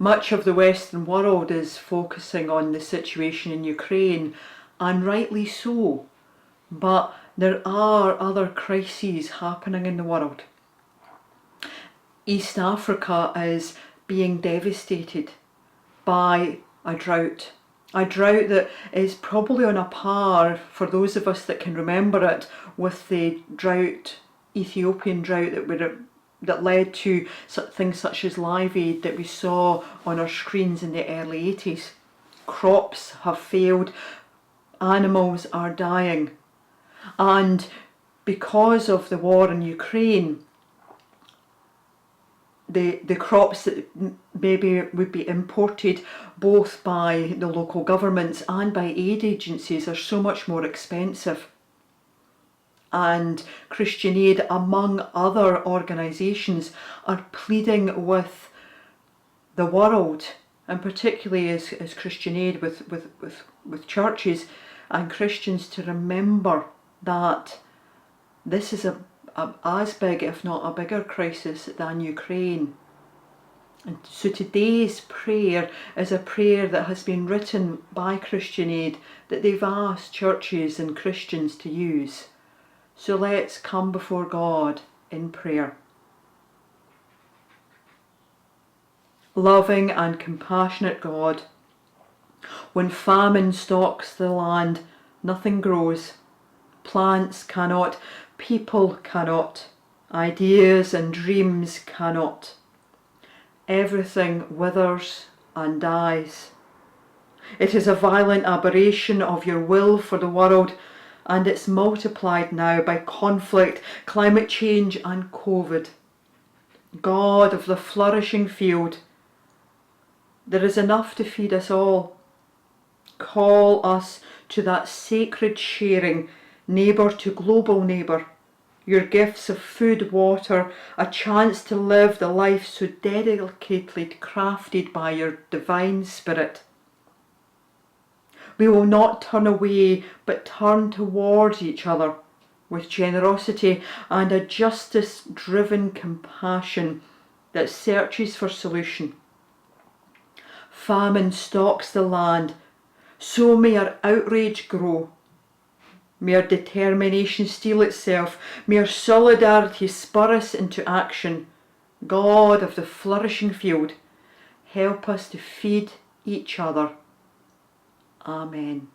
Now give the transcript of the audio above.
Much of the Western world is focusing on the situation in Ukraine, and rightly so. But there are other crises happening in the world. East Africa is being devastated by a drought. A drought that is probably on a par, for those of us that can remember it, with the Ethiopian drought that led to things such as Live Aid that we saw on our screens in the early 80s. Crops have failed, animals are dying, and because of the war in Ukraine, the crops that maybe would be imported both by the local governments and by aid agencies are so much more expensive. And Christian Aid, among other organisations, are pleading with the world, and particularly as Christian Aid with churches and Christians, to remember that this is as big, if not a bigger crisis than Ukraine. And so today's prayer is a prayer that has been written by Christian Aid that they've asked churches and Christians to use. So let's come before God in prayer. Loving and compassionate God, when famine stalks the land, nothing grows. Plants cannot, people cannot, ideas and dreams cannot. Everything withers and dies. It is a violent aberration of your will for the world, and it's multiplied now by conflict, climate change and COVID. God of the flourishing field, there is enough to feed us all. Call us to that sacred sharing, neighbour to global neighbour, your gifts of food, water, a chance to live the life so delicately crafted by your divine Spirit. We will not turn away, but turn towards each other with generosity and a justice-driven compassion that searches for solution. Famine stalks the land, so may our outrage grow. May our determination steel itself. May our solidarity spur us into action. God of the flourishing field, help us to feed each other. Amen.